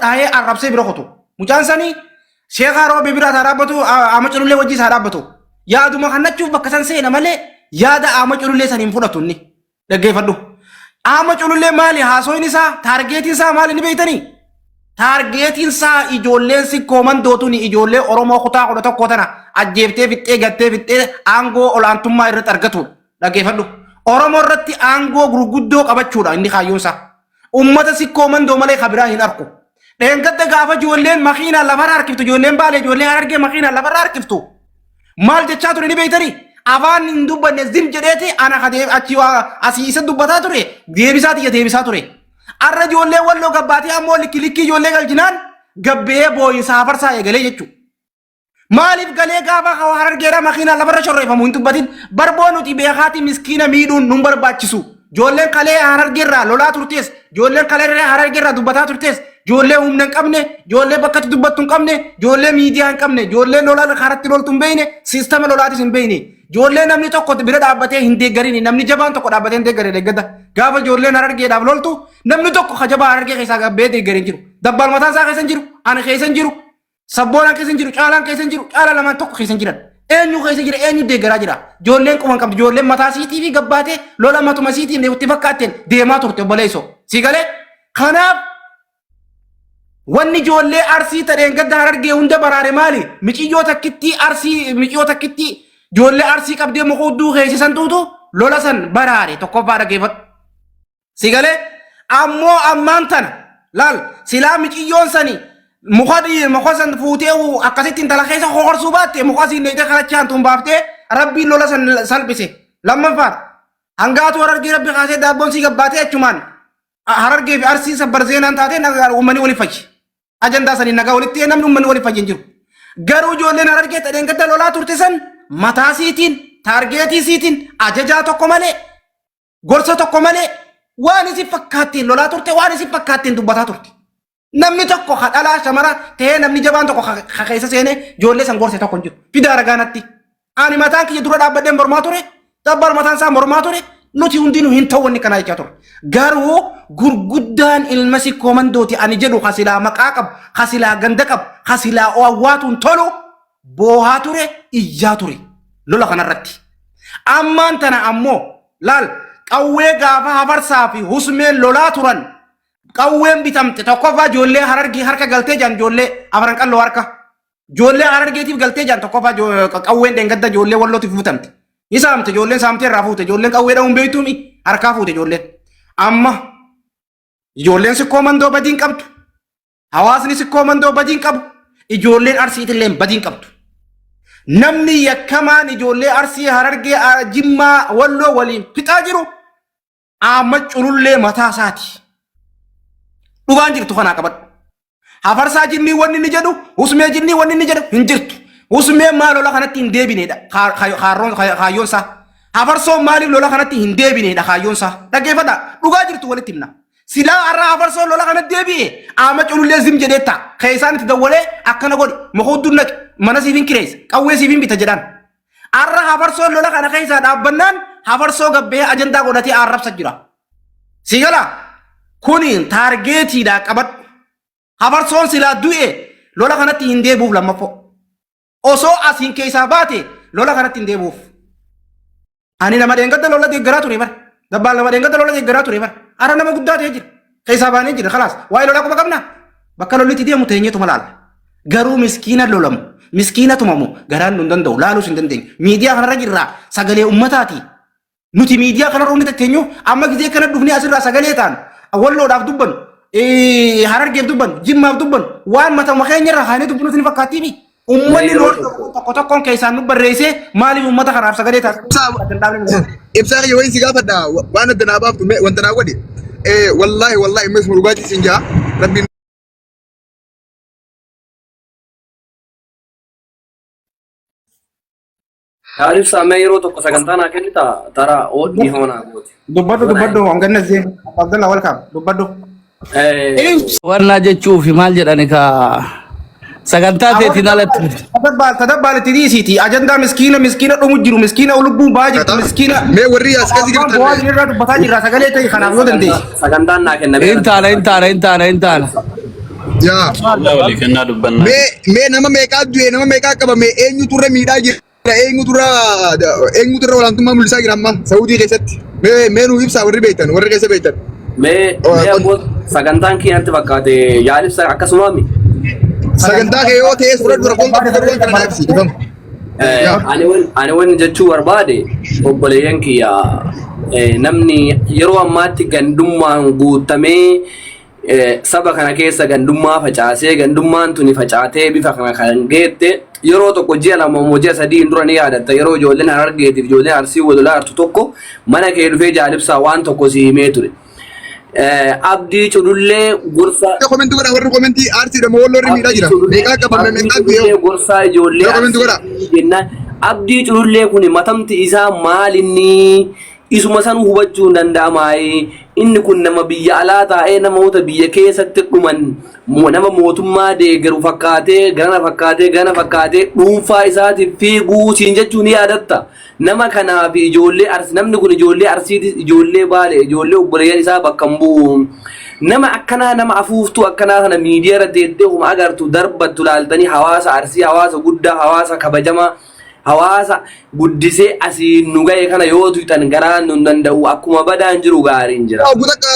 هاي عرب سي برخطو مجان سني شيخ عرب ببرا ترابطو أمجلو لي وجي ترابطو يا دو ما خنا تشوف بكسان سينا مالي يا دا أمجلو لي سنين فلتوني لقي فدو أمجلو لي مالي هاسوي نسا تارجيتين سا مالي نبيتني تارجيتين سا إجولين سي كومن دوتوني إجولي أرومو خطا خطا تقوتنا أجيبتي فيتي غتي فيتي أنغو أولانتم ما يرت أرغتو لقي فدو أرومو رتي أنغو غرغدو قبچودا إندي خايوسا أمتا سي كومن دو مالي خبرا هنركو لأن قد غافا جولين مخينا لفرار كفتو جولين بالي جولين هرقي مخينا لفرار كفتو مال جتشاتو نبيتني أفان ندوبا نزيم جديتي أنا خديب أتشيوا أسيسا دوبتا توري ديبساتي يا ديبساتوري الرجل اللي ولو قباتي أمو لكي يولي الجنان قبيه بوي سافر سايا قلي يجو مالف قلي قابا خوارر جيرا مخينا لبرا شرفا مو انتو باتين بربونو تي بيخاتي مسكينة ميدون نمبر باتشسو جولين قلي هرر جيرا لولا ترتيس جولين قلي هرر جيرا دوبتا ترتيس جولين همنن قمني جولين بكت دوبتون قمني جولين ميديان قمني جولين لولا نخارت لولتون بيني سيستم لولاتي سن بيني جولين نمني توقت برد عبتي هندي غريني نمني جبان توقت عبتي هندي غريني لقدا قابا جولين هرر جيرا بلولتو نمني توقت خجبا هرر جيرا خيسا قبيتي غرين جيرو دبال متان سا خيسن جيرو أنا خيسن جيرو سبونا كيسن جيرو چالان كيسن جيرو چالا لما توقت خيسن جيران اينو خيسن جيرا اينو دي غرا جيرا جولين قوان قبت جولين متا سي تي في قباتي لولا ماتو مسيتي نيوتي فكاتين ديما تورتي بليسو سيغالي خناب wanni ijoollee arsii tadheen gadda harargee hunda baraare maali miciyyoo takkitti ijoollee arsii qabdee mukuudduu keessisan tuutu lola san baraare tokkoffaa dhageeffadhu sigalee ammoo ammaan tana laal silaa miciyyoon sani muka san fuutee akkasittiin tala keessa hokorsuu baatte muka siin neete kalachaan tun baaftee rabbiin lola san salphise lammaffaan hangaatu harargee rabbi kaasee daabboon sii gabbaatee achumaan harargee fi arsii sabbarzeenaan taatee uummanni waliif fachi ajanda sani nagaa walitti namni uummanni waliif fachi hin jiru garuu ijoolleen harargee tadheen gadda lolaa turte san mataa siitiin taargeetii siitiin ajajaa tokko malee gorsa tokko malee waan isin fakkaattiin lolaa turte waan isin fakkaattiin dubbataa turte namni tokko hadhalaa shamara ta'ee namni jabaan tokko keessa seenee ijoollee san gorse tokko hin jiru fidaa ragaanatti ani mataan kiyya dura dhaabbadheen mormaa ture dabbar mataan isaa mormaa ture nuti hundinuu hin ta'u wanni kana jechaa ture garuu gurguddaan ilma si koomandooti ani jedhu kasilaa maqaa qabu kasilaa ganda qabu kasilaa waatuun tolu boohaa ture iyyaa ture lola kanarratti ammaan tana ammoo laal qawwee gaafa hafarsaa fi husmeen lolaa turan qawween bitamte tokkoffaa ijoollee harargee harka galtee jaan ijoollee afaran qalloo harka ijoollee harargeetiif galtee jaan tokkoffaa qawween dheengadda ijoollee wallootiif bitamte isaamte ijoolleen saamtee irraa fuute ijoolleen qawwee dha'uun beektuumi harkaa fuute ijoolleen amma ijoolleen sikkoo mandoo badiin qabdu hawaasni sikkoo mandoo badiin qabu ijoolleen arsiitillee badiin qabdu namni yakkamaan ijoollee arsii harargee jimmaa walloo waliin fixaa jiru amma culullee mataa isaati dhugaan jirtu kanaa qabadhu hafarsaa jinnii wanni ni jedhu husmee jinnii wanni ni jedhu hin jirtu husmee maal lola kanatti hin deebineedha kaayyoonsaa hafarsoon maaliif lola kanatti hin deebineedha kaayyoonsaa dhaggeeffadha dhugaa jirtu walitti himna silaa arraa hafarsoon lola kanatti deebi'e amma culullee zim jedheetta keessaan itti dawwalee akkana godhi mukuudduu naqe mana siifin kireessa qawwee siifin bita jedhaan arra hafarsoon lola kana keessaa dhaabbannaan hafarsoo gabbee ajandaa godhatee arrabsa jira sigala kuniin taargeetiidha qabadhu hafarsoon silaa du'e lola kanatti hin deebuuf lammaffoo osoo asiin keessaa baate lola kanatti hin deebuuf ani nama dheengadda lola deeggaraa ture bara dabbaan nama dheengadda lola deeggaraa ture bara ara nama guddaa ta'ee jira keessaa baanee jira khalaas waa'ee lola quba qabna bakka lollitti deemu teenyeetuma laala garuu miskiina lolamu miskiina tumamu garaan nu hin danda'u laaluus hin dandeenyu miidiyaa kanarra jirraa sagalee ummataati nuti miidiyaa kanarra hundi tatteenyu amma gizee kana dhufnee asirraa sagalee ta'an walloodhaaf dubbannu harargeef dubbannu jimmaaf dubbannu waan matama keenyarraa haanee dubbannuuti ni fakkaattiimi ummanni tokko tokkoon keessaan nu barreessee maaliif ummata kanaaf sagalee taasisu ibsaa yoo inni gaafadha waan adda naa baaftu wanta naa godhe wallahi mes murugaatii siin jaa rabbiin Taarif sama yeroo tokko sagantaa naa kennita tara oodni hoonaa gooti. Dubbadhu hanganna zee Abdallah welcome dubbadhu. Warna jechuuf maal jedhani ka sagantaa teetiin alatti. Tadabbaal itti dhiisiiti ajandaa miskiina dhumu jiru miskiina lubbuu baa jirtu miskiina. Mee warri as kasi jirtan. Waan irraa dubbataa jirra sagalee ta'e kanaaf yoo dandeessi. Sagantaan naa kenname. Intaana. yaa Wali kennaa dubbannaa. mee nama meeqaa du'e nama meeqaa qaba mee eenyutu irra miidhaa jira eenyutu irra olaantummaa mul'isaa jira amma Saawudii keessatti mee nuu ibsaa warri beektan warri keessa beektan. Mee ammoo sagantaan keenyatti fakkaate yaalibsa akkasumaami. Sagantaa kee yoo ta'es fudhadhu rakkoon qabu garuu kana naaf siifama. Ani waan jechuu barbaade obboleeyyan kiyya namni yeroo ammaatti gandummaan guutamee saba kana keessa gandummaa facaasee gandummaan tuni facaatee bifa kana kan geette yeroo tokko ji'a lama moo ji'a sadii dura ni yaadatta yeroo ijoolleen Harargeetiif ijoolleen Arsii wal lolaartu tokko mana kee dhufee jaalibsaa waan tokko si himee ture. Abdii Culullee gorsa komentii godha warri komentii Arsii dama walloorri miidhaa jira meeqaa qabame meeqaa guyyoo gorsa ijoollee komentii godha jennaan Abdii Culullee kun matamti isaa maalinni isuma san hubachuu hin danda'amaayi inni kun nama biyya alaa taa'ee namoota biyya keessatti dhuman nama mootummaa deeggaru fakkaatee dhuunfaa isaatiif fiiguu siin jechuun ni yaadatta nama kanaaf ijoollee Arsii namni kun ijoollee Arsiiti ijoollee Baalee ijoollee obboleeyyan isaa bakka hin bu'u nama akkanaa nama afuuftuu akkanaa kana miidiyaa irra deettee kuma agartu darbattu laaltanii hawaasa Arsii hawaasa guddaa hawaasa kabajamaa hawaasa guddisee asii nu ga'e kana yoo tuutan garaan nu danda'u akkuma badaan jiru gaariin jira. Gutaka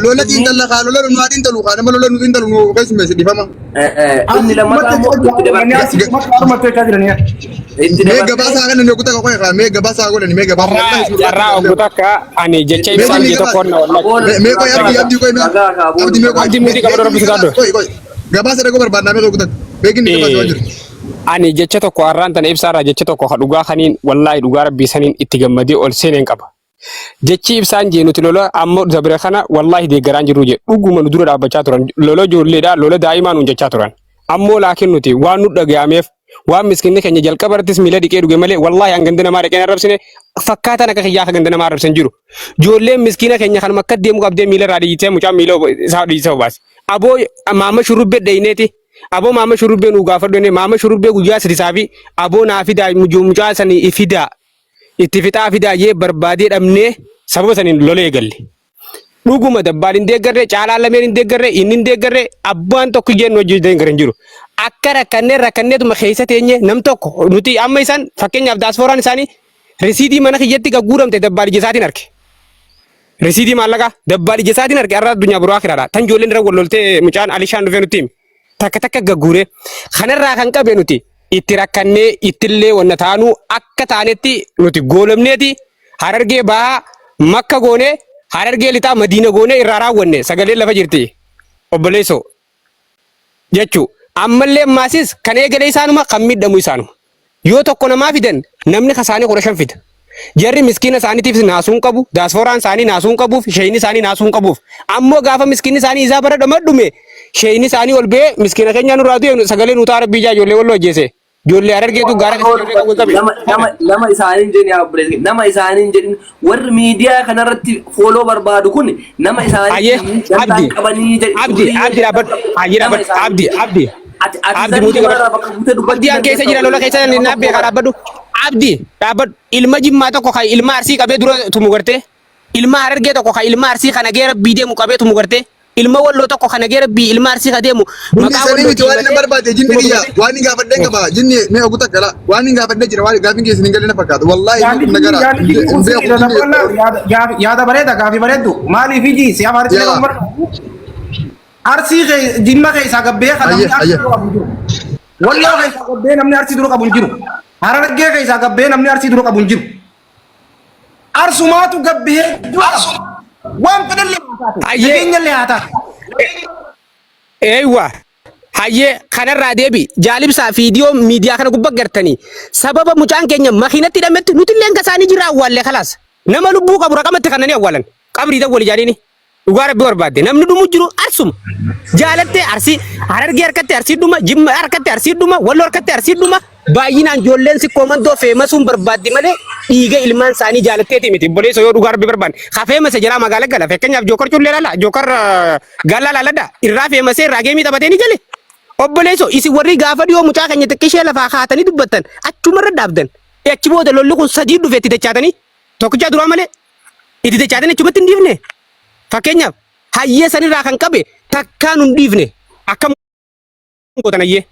lola xiinxalla kaa lola nu xiinxallu kaa nama lola nu xiinxallu nu keessumeessi dhifama. Inni lammataa immoo mee gabaasaa kana ne gutaka qoe kaa mee gabaasaa godhani mee gabaasaa. Jarraa gutaka ani jecha ibsaan jee tokkoon na wallahi. Mee qoe abdii qoe mee abdii muutii qabadoo rabbisu taaddo. Gabaasa dhagoo barbaadnaa mee gutaka beekinni gabaasa jiru. Ani jecha tokko har'aan tana ibsaarraa jecha tokko dhugaa kaniin wallahi dhugaa rabbii saniin itti gammadee ol seeneen qaba. Jechi ibsaan jee nuti lola ammoo zabira kana wallahi deeggaraan jiru jee dhuguma nu dura dhaabbachaa turan lola ijoolleedhaa lola daa'imaa nuun jechaa turan. Ammoo laakiin nuti waan nu dhaga'ameef waan miskinni keenya jalqabarrattis miila dhiqee dhuge malee wallahi an ganda namaa dhaqeen arrabsine fakkaatan akka kiyyaa akka ganda namaa arrabsan jiru. Ijoolleen miskiina keenya kan makka deemu qabdee miila irraa dhiitee mucaan miila isaa dhiisee obaase. Aboo maama shurrubbee dhayineeti. Aboo maama shurubbee nu gaafadhu maama shurubbee guyyaa sadiisaa fi aboo naa fidaa mucaa sanii ifidaa itti fixaa fidaa jee barbaadee dhabnee sababa saniin lolee galle. Dhuguma dabbaan hin deeggarree caalaan lameen hin deeggarree inni hin deeggarree abbaan tokko iyyee nu hojii deeggarre hin jiru. Akka rakkanneetuma keessa teenye nam tokko nuti amma isaan fakkeenyaaf daasfooraan isaanii risiidii mana kiyyatti gagguuramte dabbaan ija isaatiin arge. Risiidii maallaqaa dabbaan ija isaatiin arge har'a addunyaa buraa kiraadha. Tan ijoolleen irra wal loltee mucaan Alishaan dhufee nutti himi. Takka gagguure kanarraa kan qabe nuti itti rakkannee ittillee wanna taanuu akka taanetti nuti goolomneeti Harargee bahaa Makka goonee Harargee lixaa Madiina goonee irraa raawwanne sagalee lafa jirti obboleessoo jechuu ammallee maasis kan eegale isaanuma kan miidhamu isaanuma yoo tokko namaa fidan namni kasaanii 15 fida jarri miskiina isaaniitiif naasuun qabu daasfooraan isaanii naasuun qabuuf sheeyni isaanii naasuun qabuuf ammoo gaafa miskiinni isaanii isaa bara dhamadhume sheeyni isaanii ol bee miskiina keenya nurraa du'e sagalee nutaa rabbii jaa ijoollee walloo hojjeese ijoollee Harargeetu gaara nama isaaniin jedhin yaa obboleessi nama isaaniin jedhin warri miidiyaa kanarratti fooloo barbaadu kun nama isaanii qabanii abdi muutii qabadhu abdi an keessa jira lola keessa nabbee kaa dhaabbadhu abdi dhaabbadhu ilma jimmaa tokko kan ilma Arsii qabee dura tumu gartee ilma Harargee tokko kan ilma Arsii kana geera biideemu qabee tumu gartee ilma walloo tokko kana geera bii ilma Arsii kadeemu maqaa walloo ti waan barbaade jinni biyya waan hin gaafadhe qaba jinni mee oguta gala waan hin gaafadhe jira waan gaafin keessan hin galle na fakkaatu wallahi nagara yaada bareeda gaafi bareeddu maaliif iji si afaarti nama marka Arsii jimma keessa gabbee kan namni Arsii dura qabu jiru walloo keessa gabbee namni Arsii dura qabu jiru Harargee keessa gabbee namni Arsii dura qabu jiru Arsumaatu gabbee waan fedhalle hayyeenyallee haa taatu. Eeywa hayyee kanarraa deebi jaalibsaa fiidiyoo miidiyaa kana gubbaa gartanii sababa mucaan keenya makiinatti hidhametti nuti illee kasaanii jira awwaallee kalaas nama lubbuu qabu raqamatti kananii awwaalan qabrii dawwali jaaniini dhugaa rabbi barbaadde namni dhumu jiru arsuma jaalattee Arsii Harargee harkatti Arsii dhuma Jimma harkatti Arsii dhuma Walloo harkatti Arsii dhuma baay'inaan ijoolleen si koomandoo feemasuun barbaaddi malee dhiiga ilmaan isaanii jaalatteeti miti obboleessa yoo dhugaa rabbi barbaadde haa feemase jala magaala gala fakkeenyaaf jookar cullee laala jookar galla laaladha irraa feemasee irraa geemii taphatee ni jale obboleessa isin warri gaafa dhiyoo mucaa keenya xiqqishee lafaa kaatanii dubbattan achumarra dhaabdan achi booda lolli kun sadii dhufe itti dachaatanii tokkicha duraa malee itti dachaatanii achumatti hin dhiifne fakkeenyaaf hayyee sanirraa kan qabe takkaan hin dhiifne akka Kotanayyee.